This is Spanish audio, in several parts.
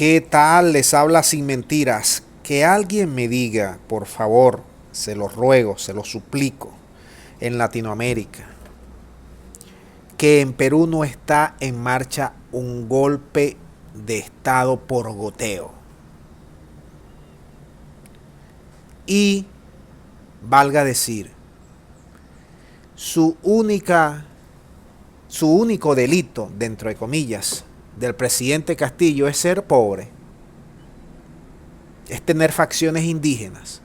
¿Qué tal? Les habla Sin Mentiras. Que alguien me diga, por favor, se lo ruego, se lo suplico, en Latinoamérica, que en Perú no está en marcha un golpe de Estado por goteo. Y, valga decir, su único delito, dentro de comillas, del presidente Castillo es ser pobre, es tener facciones indígenas.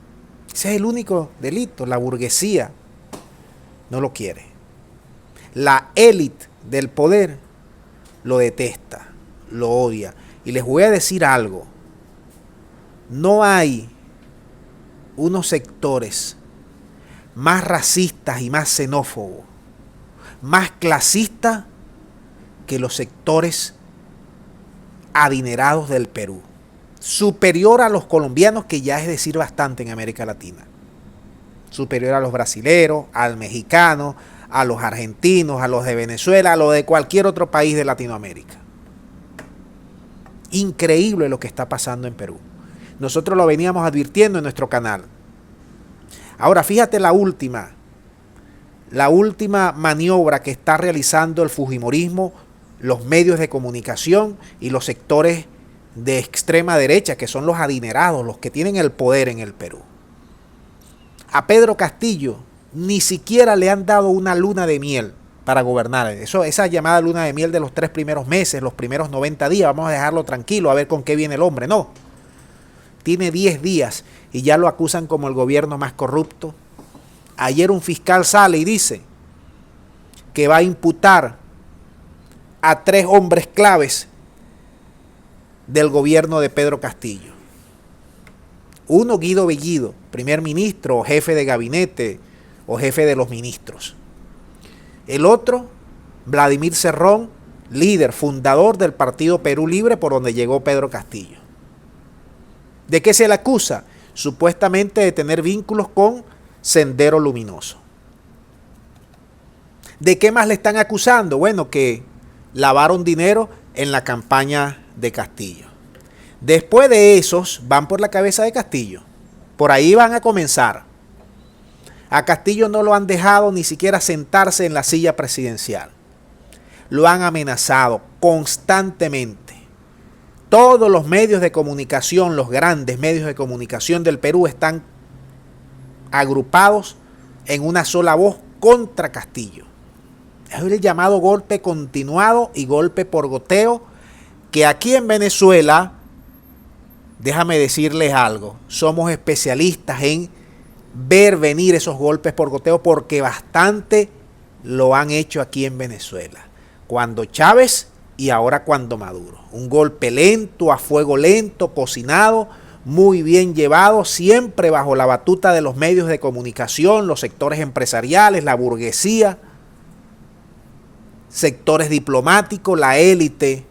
Ese es el único delito. La burguesía no lo quiere. La élite del poder lo detesta, lo odia. Y les voy a decir algo. No hay unos sectores más racistas y más xenófobos, más clasistas que los sectores adinerados del Perú. Superior a los colombianos, que ya es decir bastante en América Latina. Superior a los brasileros, al mexicano, a los argentinos, a los de Venezuela, a los de cualquier otro país de Latinoamérica. Increíble lo que está pasando en Perú. Nosotros lo veníamos advirtiendo en nuestro canal. Ahora fíjate la última maniobra que está realizando el fujimorismo, los medios de comunicación y los sectores de extrema derecha, que son los adinerados, los que tienen el poder en el Perú. A Pedro Castillo ni siquiera le han dado una luna de miel para gobernar. Esa llamada luna de miel de los 3 primeros meses, los primeros 90 días, vamos a dejarlo tranquilo a ver con qué viene el hombre. No, tiene 10 días y ya lo acusan como el gobierno más corrupto. Ayer un fiscal sale y dice que va a imputar a 3 hombres claves del gobierno de Pedro Castillo. Uno, Guido Bellido, primer ministro o jefe de gabinete o jefe de los ministros. El otro, Vladimir Cerrón, líder, fundador del partido Perú Libre, por donde llegó Pedro Castillo. ¿De qué se le acusa? Supuestamente de tener vínculos con Sendero Luminoso. ¿De qué más le están acusando? Bueno, que lavaron dinero en la campaña de Castillo. Después de esos van por la cabeza de Castillo. Por ahí van a comenzar. A Castillo no lo han dejado ni siquiera sentarse en la silla presidencial. Lo han amenazado constantemente. Todos los medios de comunicación, los grandes medios de comunicación del Perú están agrupados en una sola voz contra Castillo. Es el llamado golpe continuado y golpe por goteo, que aquí en Venezuela, déjame decirles algo, somos especialistas en ver venir esos golpes por goteo, porque bastante lo han hecho aquí en Venezuela. Cuando Chávez y ahora cuando Maduro. Un golpe lento, a fuego lento, cocinado, muy bien llevado, siempre bajo la batuta de los medios de comunicación, los sectores empresariales, la burguesía, sectores diplomáticos, la élite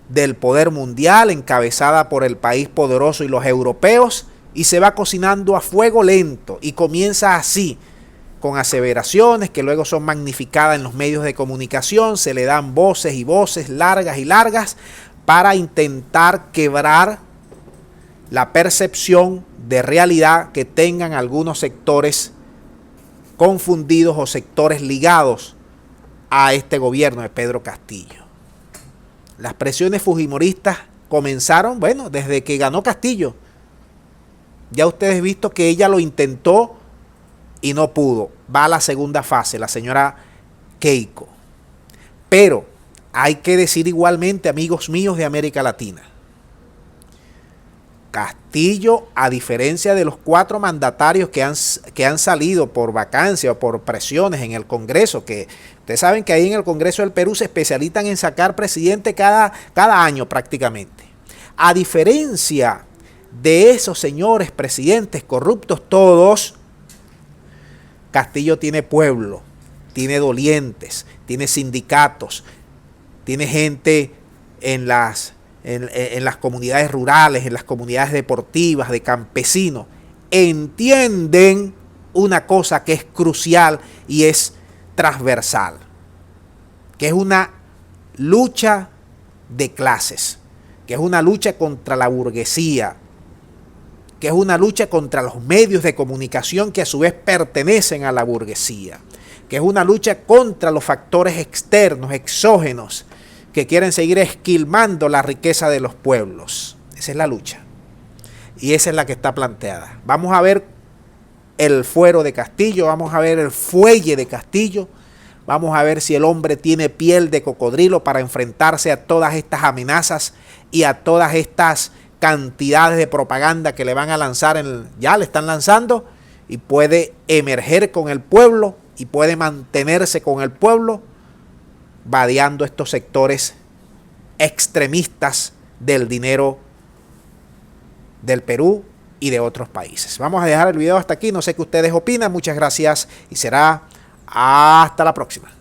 del poder mundial, encabezada por el país poderoso y los europeos, y se va cocinando a fuego lento y comienza así, con aseveraciones que luego son magnificadas en los medios de comunicación, se le dan voces y voces largas y largas para intentar quebrar la percepción de realidad que tengan algunos sectores confundidos o sectores ligados a este gobierno de Pedro Castillo. Las presiones fujimoristas comenzaron, bueno, desde que ganó Castillo. Ya ustedes han visto que ella lo intentó y no pudo. Va a la segunda fase, la señora Keiko. Pero hay que decir igualmente, amigos míos de América Latina, Castillo, a diferencia de los 4 mandatarios que han salido por vacancia o por presiones en el Congreso, que ustedes saben que ahí en el Congreso del Perú se especializan en sacar presidente cada año prácticamente. A diferencia de esos señores presidentes corruptos todos, Castillo tiene pueblo, tiene dolientes, tiene sindicatos, tiene gente en las comunidades rurales, en las comunidades deportivas, de campesinos. Entienden una cosa que es crucial y es transversal, que es una lucha de clases, que es una lucha contra la burguesía, que es una lucha contra los medios de comunicación que a su vez pertenecen a la burguesía, que es una lucha contra los factores externos, exógenos, que quieren seguir esquilmando la riqueza de los pueblos. Esa es la lucha. Y esa es la que está planteada. Vamos a ver el fuero de Castillo, vamos a ver el fuelle de Castillo, vamos a ver si el hombre tiene piel de cocodrilo para enfrentarse a todas estas amenazas y a todas estas cantidades de propaganda que le van a lanzar, ya le están lanzando, y puede emerger con el pueblo y puede mantenerse con el pueblo, vadeando estos sectores extremistas del dinero del Perú y de otros países. Vamos a dejar el video hasta aquí, no sé qué ustedes opinan, muchas gracias y será hasta la próxima.